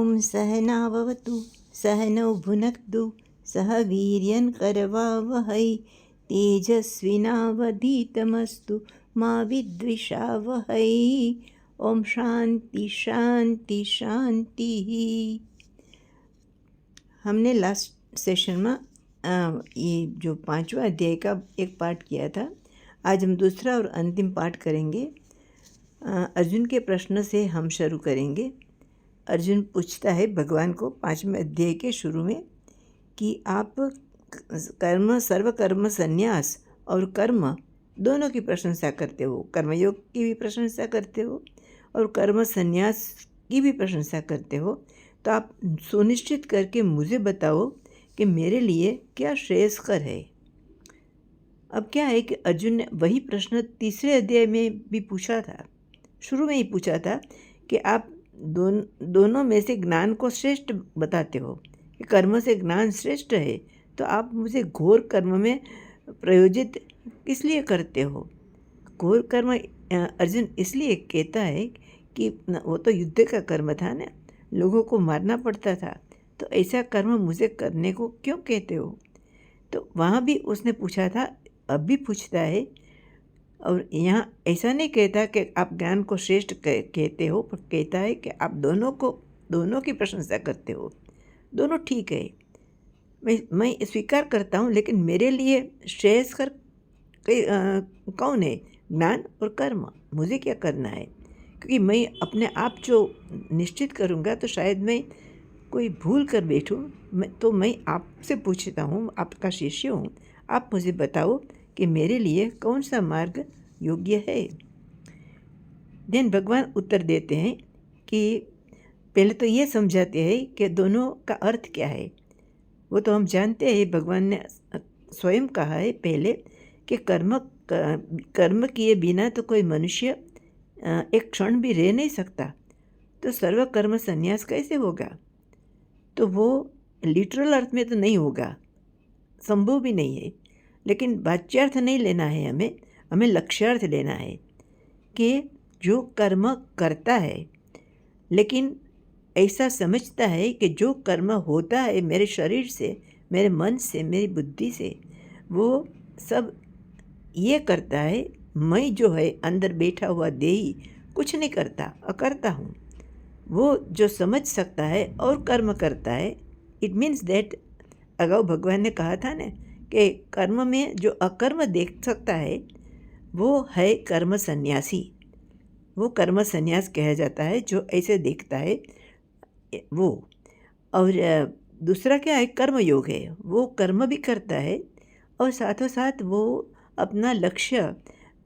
ॐ सहनाववतु सहनौ भुनक्तु सह वीर्यङ्करवावहै तेजस्विनावधीतमस्तु मा विद्विषावहै। ओम शांति शांति शांति। हमने लास्ट सेशन में ये जो 5वां अध्याय का एक पाठ किया था। आज हम दूसरा और अंतिम पाठ करेंगे। अर्जुन के प्रश्न से हम शुरू करेंगे। अर्जुन पूछता है भगवान को 5वें अध्याय के शुरू में कि आप सर्वकर्म संन्यास और कर्म दोनों की प्रशंसा करते हो, कर्मयोग की भी प्रशंसा करते हो और कर्म संन्यास की भी प्रशंसा करते हो, तो आप सुनिश्चित करके मुझे बताओ कि मेरे लिए क्या श्रेयस्कर है। अब क्या है कि अर्जुन ने वही प्रश्न तीसरे अध्याय में भी पूछा था, शुरू में ही पूछा था कि आप दोनों में से ज्ञान को श्रेष्ठ बताते हो कि कर्म से ज्ञान श्रेष्ठ है, तो आप मुझे घोर कर्म में प्रयोजित किस लिए करते हो। घोर कर्म अर्जुन इसलिए कहता है कि वो तो युद्ध का कर्म था ना, लोगों को मारना पड़ता था, तो ऐसा कर्म मुझे करने को क्यों कहते हो। तो वहाँ भी उसने पूछा था, अब भी पूछता है, और यहाँ ऐसा नहीं कहता कि आप ज्ञान को श्रेष्ठ कहते हो, पर कहता है कि आप दोनों की प्रशंसा करते हो। दोनों ठीक है, मैं स्वीकार करता हूँ, लेकिन मेरे लिए श्रेयस्कर कौन है, ज्ञान और कर्म। मुझे क्या करना है, क्योंकि मैं अपने आप जो निश्चित करूँगा तो शायद मैं कोई भूल कर बैठूँ। तो मैं आपसे पूछता हूँ, आपका शिष्य हूँ, आप मुझे बताओ कि मेरे लिए कौन सा मार्ग योग्य है। देन भगवान उत्तर देते हैं कि पहले तो ये समझाते हैं कि दोनों का अर्थ क्या है। वो तो हम जानते हैं, भगवान ने स्वयं कहा है पहले कि कर्म किए बिना तो कोई मनुष्य एक क्षण भी रह नहीं सकता, तो सर्व कर्म संन्यास कैसे होगा। तो वो लिटरल अर्थ में तो नहीं होगा, संभव भी नहीं है, लेकिन वाच्यार्थ नहीं लेना है, हमें लक्ष्यार्थ लेना है कि जो कर्म करता है लेकिन ऐसा समझता है कि जो कर्म होता है मेरे शरीर से, मेरे मन से, मेरी बुद्धि से, वो सब ये करता है, मैं जो है अंदर बैठा हुआ देही कुछ नहीं करता, अकर्ता हूँ। वो जो समझ सकता है और कर्म करता है, इट मीन्स दैट अगाऊ भगवान ने कहा था ना कि कर्म में जो अकर्म देख सकता है वो है कर्म सन्यासी। वो कर्म संन्यास कहा जाता है जो ऐसे देखता है वो। और दूसरा क्या है, कर्म योग है, वो कर्म भी करता है और साथों साथ वो अपना लक्ष्य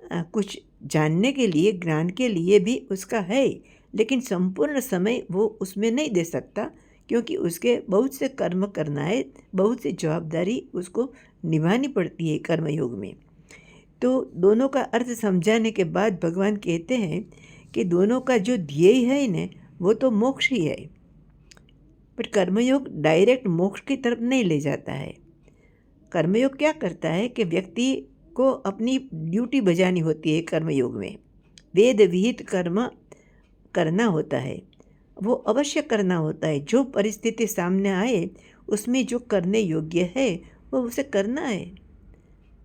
कुछ जानने के लिए, ज्ञान के लिए भी उसका है, लेकिन संपूर्ण समय वो उसमें नहीं दे सकता, क्योंकि उसके बहुत से कर्म करना है, बहुत सी जवाबदारी उसको निभानी पड़ती है कर्मयोग में। तो दोनों का अर्थ समझाने के बाद भगवान कहते हैं कि दोनों का जो ध्येय है ना, वो तो मोक्ष ही है, पर कर्मयोग डायरेक्ट मोक्ष की तरफ नहीं ले जाता है। कर्मयोग क्या करता है कि व्यक्ति को अपनी ड्यूटी बजानी होती है। कर्मयोग में वेद विहित कर्म करना होता है, वो अवश्य करना होता है। जो परिस्थिति सामने आए उसमें जो करने योग्य है वो उसे करना है।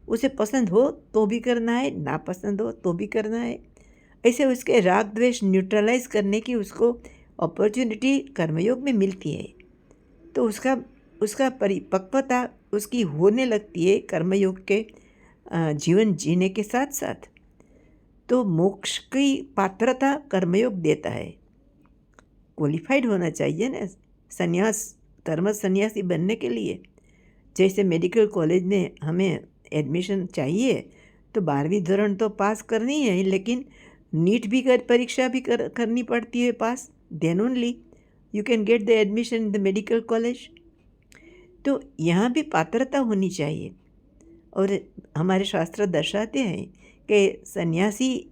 उसे पसंद हो तो भी करना है, ना पसंद हो तो भी करना है। ऐसे उसके राग द्वेष न्यूट्रलाइज करने की उसको अपॉर्चुनिटी कर्मयोग में मिलती है, तो उसका परिपक्वता उसकी होने लगती है कर्मयोग के जीवन जीने के साथ साथ। तो मोक्ष की पात्रता कर्मयोग देता है। क्वालिफाइड होना चाहिए ना कर्म सन्यासी बनने के लिए। जैसे मेडिकल कॉलेज में हमें एडमिशन चाहिए तो 12वीं दौरान तो पास करनी है, लेकिन नीट भी परीक्षा भी करनी पड़ती है pass, then only you can get the admission in the medical college. तो यहाँ भी पात्रता होनी चाहिए। और हमारे शास्त्र दर्शाते हैं कि सन्यासी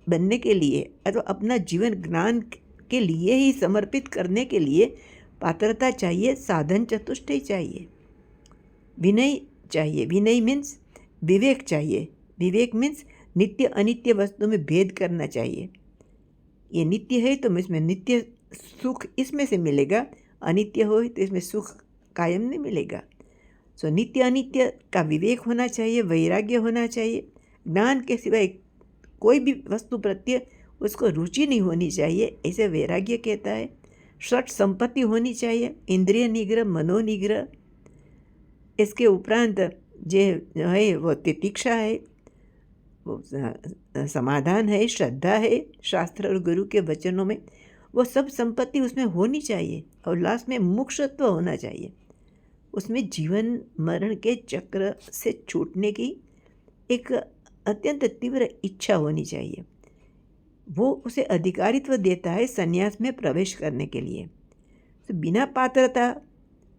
बनने के लिए अथवा अपना जीवन ज्ञान के लिए ही समर्पित करने के लिए पात्रता चाहिए, साधन चतुष्टय चाहिए, विनय चाहिए। विनय मीन्स विवेक चाहिए। विवेक मीन्स नित्य अनित्य वस्तु में भेद करना चाहिए। ये नित्य है तो मैं इसमें नित्य सुख इसमें से मिलेगा, अनित्य हो तो इसमें सुख कायम नहीं मिलेगा। सो नित्य अनित्य का विवेक होना चाहिए, वैराग्य होना चाहिए। ज्ञान के सिवाय कोई भी वस्तु प्रत्ये उसको रुचि नहीं होनी चाहिए, ऐसे वैराग्य कहता है। षट संपत्ति होनी चाहिए, इंद्रिय निग्रह, मनोनिग्रह। इसके उपरांत जो है वो तितिक्षा है, वो समाधान है, श्रद्धा है शास्त्र और गुरु के वचनों में, वो सब संपत्ति उसमें होनी चाहिए। और लास्ट में मोक्षत्व होना चाहिए, उसमें जीवन मरण के चक्र से छूटने की एक अत्यंत तीव्र इच्छा होनी चाहिए। वो उसे अधिकारित्व देता है संन्यास में प्रवेश करने के लिए। तो बिना पात्रता,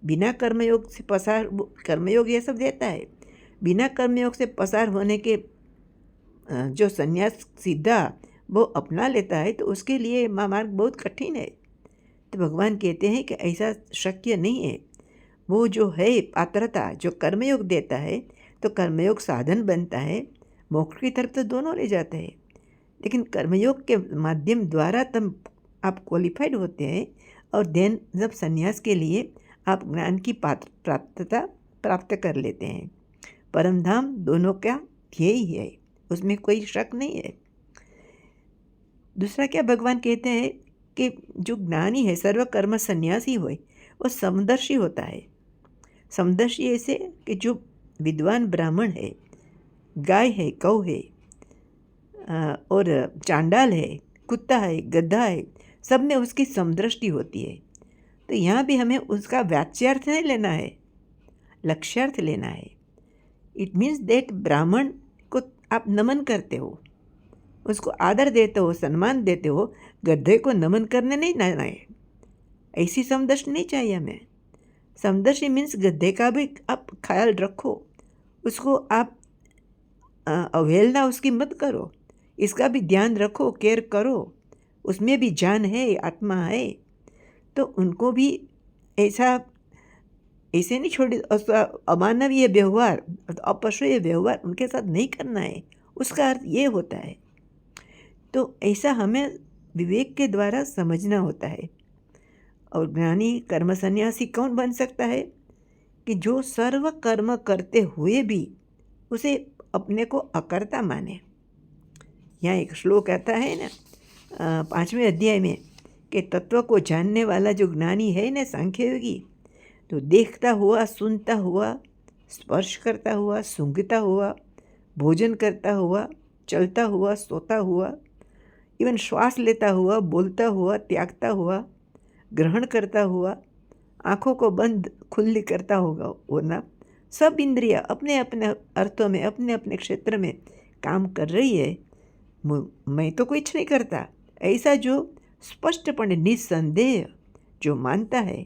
बिना कर्मयोग से पसार, कर्मयोग ये सब देता है, बिना कर्मयोग से पसार होने के जो संन्यास सीधा वो अपना लेता है तो उसके लिए मार्ग बहुत कठिन है। तो भगवान कहते हैं कि ऐसा शक्य नहीं है। वो जो है पात्रता, जो कर्मयोग देता है, तो कर्मयोग साधन बनता है, मोक्ष की तरफ तो दोनों ले जाते हैं। लेकिन कर्मयोग के माध्यम द्वारा तब आप क्वालिफाइड होते हैं और देन जब संन्यास के लिए आप ज्ञान की प्राप्तता प्राप्त कर लेते हैं। परम धाम दोनों का ध्येय ही है, उसमें कोई शक नहीं है। दूसरा क्या भगवान कहते हैं कि जो ज्ञानी है, सर्वकर्म संन्यासी होए, वो समदर्शी होता है। समदर्शी ऐसे कि जो विद्वान ब्राह्मण है, गाय है, गौ है, और चांडाल है, कुत्ता है, गधा है, सब में उसकी समदृष्टि होती है। तो यहाँ भी हमें उसका वाच्यार्थ नहीं लेना है, लक्ष्यार्थ लेना है। इट मीन्स दैट ब्राह्मण को आप नमन करते हो, उसको आदर देते हो, सम्मान देते हो, गधे को नमन करने नहीं जाना है। ऐसी समदर्शी नहीं चाहिए हमें। समदर्शी मीन्स गधे का भी आप ख्याल रखो, उसको आप अवहेलना उसकी मत करो, इसका भी ध्यान रखो, केयर करो, उसमें भी जान है, आत्मा है। तो उनको भी ऐसे नहीं छोड़, अमानवीय व्यवहार, अपशुय व्यवहार उनके साथ नहीं करना है, उसका अर्थ ये होता है। तो ऐसा हमें विवेक के द्वारा समझना होता है। और ज्ञानी कर्म सन्यासी कौन बन सकता है? कि जो सर्व कर्म करते हुए भी उसे अपने को अकर्ता माने। यहाँ एक श्लोक आता है ना 5वें अध्याय में कि तत्व को जानने वाला जो ज्ञानी है ना, सांख्य योगी, तो देखता हुआ, सुनता हुआ, स्पर्श करता हुआ, सूंघता हुआ, भोजन करता हुआ, चलता हुआ, सोता हुआ, इवन श्वास लेता हुआ, बोलता हुआ, त्यागता हुआ, ग्रहण करता हुआ, आँखों को बंद खुली करता होगा वो ना, सब इंद्रियाँ अपने अपने अर्थों में, अपने अपने क्षेत्र में काम कर रही है। मैं तो कुछ नहीं करता, ऐसा जो स्पष्टपणे निस्संदेह जो मानता है,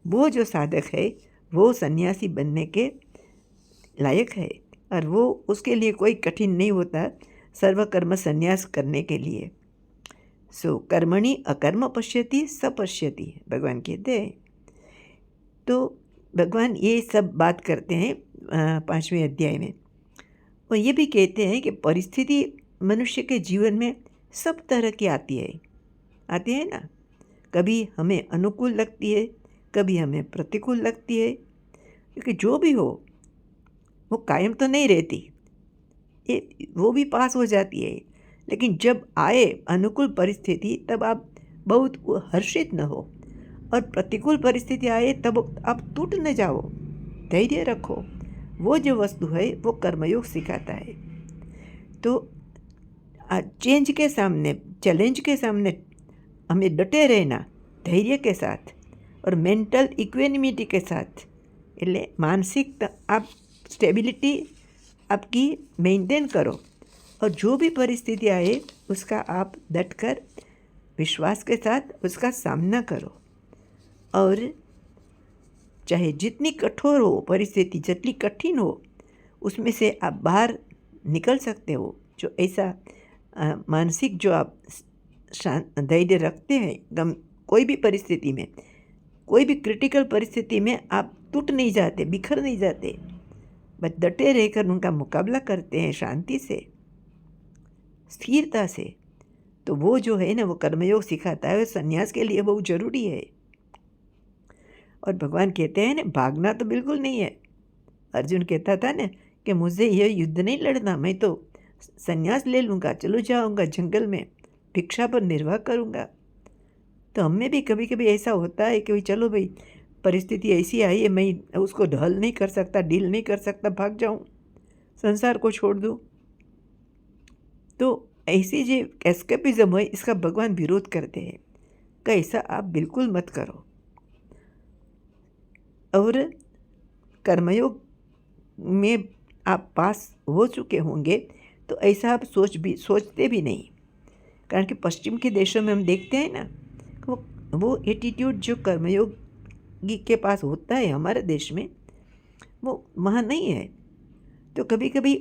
वो जो साधक है, वो सन्यासी बनने के लायक है। और वो उसके लिए कोई कठिन नहीं होता सर्वकर्म संन्यास करने के लिए। सो कर्मणि अकर्म पश्यति स पश्यति, भगवान कहते हैं। तो भगवान ये सब बात करते हैं 5वें अध्याय में। और ये भी कहते हैं कि परिस्थिति मनुष्य के जीवन में सब तरह की आती है ना। कभी हमें अनुकूल लगती है, कभी हमें प्रतिकूल लगती है, क्योंकि जो भी हो वो कायम तो नहीं रहती, वो भी पास हो जाती है। लेकिन जब आए अनुकूल परिस्थिति तब आप बहुत हर्षित न हो, और प्रतिकूल परिस्थिति आए तब आप टूट न जाओ, धैर्य रखो। वो जो वस्तु है वो कर्मयोग सिखाता है। तो चेंज के सामने, चैलेंज के सामने हमें डटे रहना धैर्य के साथ और मेंटल इक्वेनिमिटी के साथ, એટલે मानसिक आप स्टेबिलिटी आपकी मेंटेन करो, और जो भी परिस्थिति आए उसका आप डटकर विश्वास के साथ उसका सामना करो। और चाहे जितनी कठोर हो परिस्थिति, जितनी कठिन हो, उसमें से आप बाहर निकल सकते हो। जो ऐसा मानसिक जो आप धैर्य रखते हैं, कोई भी परिस्थिति में, कोई भी क्रिटिकल परिस्थिति में आप टूट नहीं जाते, बिखर नहीं जाते, बस डटे रहकर उनका मुकाबला करते हैं शांति से, स्थिरता से। तो वो जो है ना, वो कर्मयोग सिखाता है, वो संन्यास के लिए बहुत ज़रूरी है। और भगवान कहते हैं ना, भागना तो बिल्कुल नहीं है। अर्जुन कहता था ना कि मुझे यह युद्ध नहीं लड़ना, मैं तो संन्यास ले लूँगा, चलो जाऊँगा जंगल में, भिक्षा पर निर्वाह करूँगा। तो हमें भी कभी कभी ऐसा होता है कि भाई चलो भाई, परिस्थिति ऐसी आई है, मैं उसको ढल नहीं कर सकता, डील नहीं कर सकता, भाग जाऊँ, संसार को छोड़ दूँ। तो ऐसी जो एस्केपिज्म है, इसका भगवान विरोध करते हैं कि ऐसा आप बिल्कुल मत करो। और कर्मयोग में आप पास हो चुके होंगे तो ऐसा आप सोचते भी नहीं। कारण कि पश्चिम के देशों में हम देखते हैं ना, वो एटीट्यूड जो कर्मयोगी के पास होता है हमारे देश में, वो वहाँ नहीं है। तो कभी कभी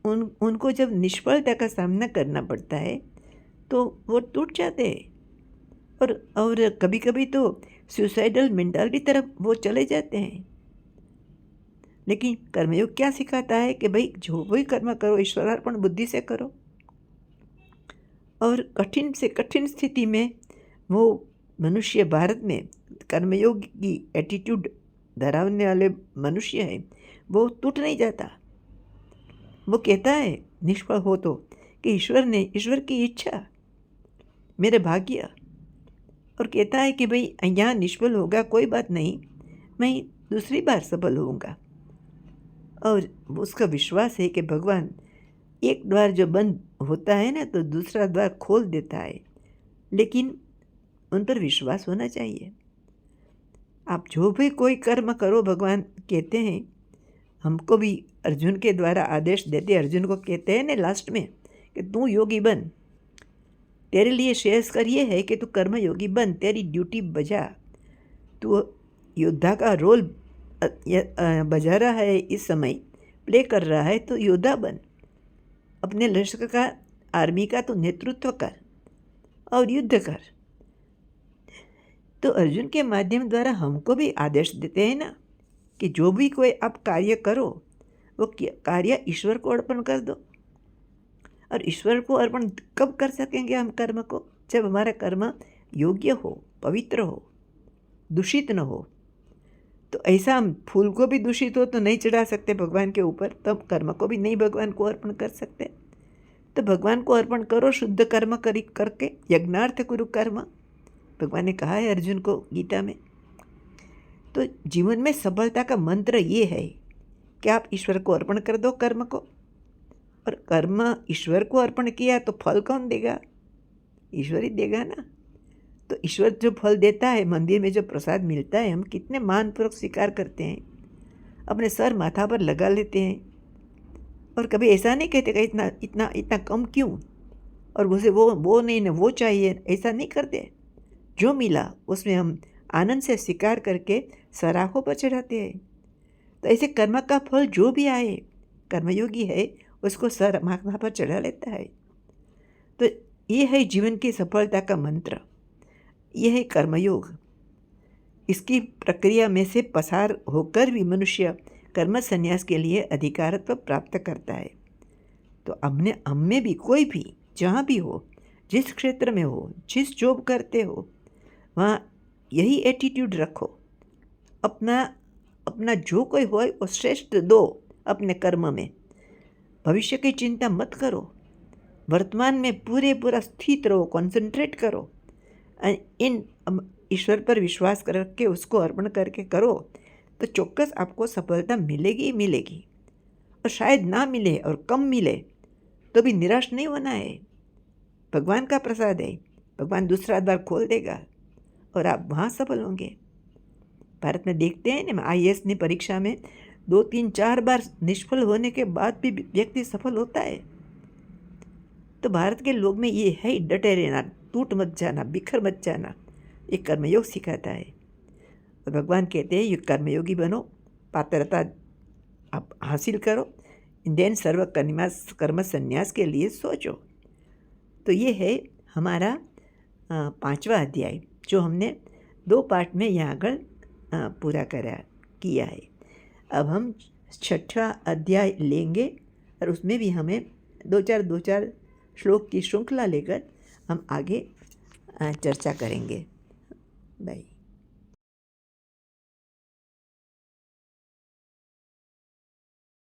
उनको जब निष्फलता का सामना करना पड़ता है तो वो टूट जाते हैं, और कभी कभी तो सुसाइडल मेंटालिटी तरफ वो चले जाते हैं। लेकिन कर्मयोग क्या सिखाता है कि भाई जो भी कर्म करो ईश्वरार्पण बुद्धि से करो। और कठिन से कठिन स्थिति में वो मनुष्य, भारत में कर्मयोग की एटीट्यूड धरावने वाले मनुष्य है, वो टूट नहीं जाता। वो कहता है निष्फल हो तो कि ईश्वर की इच्छा, मेरे भाग्य। और कहता है कि भाई यहाँ निष्फल होगा, कोई बात नहीं, मैं दूसरी बार सफल होऊंगा। और उसका विश्वास है कि भगवान एक द्वार जो बंद होता है ना, तो दूसरा द्वार खोल देता है। लेकिन उन पर विश्वास होना चाहिए। आप जो भी कोई कर्म करो, भगवान कहते हैं, हमको भी अर्जुन के द्वारा आदेश देते, अर्जुन को कहते हैं ना लास्ट में कि तू योगी बन, तेरे लिए श्रेयस्कर ये है कि तू कर्म योगी बन, तेरी ड्यूटी बजा, तू योद्धा का रोल बजा रहा है, इस समय प्ले कर रहा है, तो योद्धा बन, अपने लश्कर का, आर्मी का तो नेतृत्व कर और युद्ध कर। तो अर्जुन के माध्यम द्वारा हमको भी आदेश देते हैं ना कि जो भी कोई आप कार्य करो, वो कार्य ईश्वर को अर्पण कर दो। और ईश्वर को अर्पण कब कर सकेंगे हम कर्म को? जब हमारा कर्म योग्य हो, पवित्र हो, दूषित न हो। तो ऐसा हम फूल को भी दूषित हो तो नहीं चढ़ा सकते भगवान के ऊपर, तब कर्म को भी नहीं भगवान को अर्पण कर सकते। तो भगवान को अर्पण करो शुद्ध कर्म करके, यज्ञार्थ कुरु कर्म, भगवान ने कहा है अर्जुन को गीता में। तो जीवन में सफलता का मंत्र ये है कि आप ईश्वर को अर्पण कर दो कर्म को। और कर्म ईश्वर को अर्पण किया तो फल कौन देगा? ईश्वर ही देगा ना। तो ईश्वर जो फल देता है, मंदिर में जो प्रसाद मिलता है, हम कितने मानपूर्वक स्वीकार करते हैं, अपने सर माथा पर लगा लेते हैं। और कभी ऐसा नहीं कहते कि इतना इतना इतना कम क्यों, और मुझे वो नहीं ना वो चाहिए, ऐसा नहीं करते। जो मिला उसमें हम आनंद से स्वीकार करके सराहों पर चढ़ाते हैं। तो ऐसे कर्म का फल जो भी आए, कर्मयोगी है उसको सर माथा पर चढ़ा लेता है। तो ये है जीवन की सफलता का मंत्र, ये है कर्मयोग। इसकी प्रक्रिया में से पसार होकर भी मनुष्य कर्म संन्यास के लिए अधिकारत्व प्राप्त करता है। तो हम में भी कोई भी जहाँ भी हो, जिस क्षेत्र में हो, जिस जॉब करते हो, वहाँ यही एटीट्यूड रखो। अपना जो कोई हो वो श्रेष्ठ दो अपने कर्म में। भविष्य की चिंता मत करो, वर्तमान में पूरा स्थित रहो, कंसंट्रेट करो। इन ईश्वर पर विश्वास करके उसको अर्पण करके करो तो चौक्कस आपको सफलता मिलेगी ही मिलेगी। और शायद ना मिले और कम मिले तो भी निराश नहीं होना है। भगवान का प्रसाद है, भगवान दूसरा द्वार खोल देगा और आप वहाँ सफल होंगे। भारत में देखते हैं ना, IAS ने परीक्षा में 2, 3, 4 बार निष्फल होने के बाद भी व्यक्ति सफल होता है। तो भारत के लोग में ये है, डटे रहना, टूट मत जाना, बिखर मत जाना, ये कर्मयोग सिखाता है। और भगवान कहते हैं ये कर्मयोगी बनो, पात्रता आप हासिल करो, देन सर्व कर्म संन्यास के लिए सोचो। तो ये है हमारा 5वां अध्याय, जो हमने 2 पार्ट में यहाँ आगे पूरा किया है। अब हम 6वां अध्याय लेंगे और उसमें भी हमें 2-4 श्लोक की श्रृंखला लेकर हम आगे चर्चा करेंगे।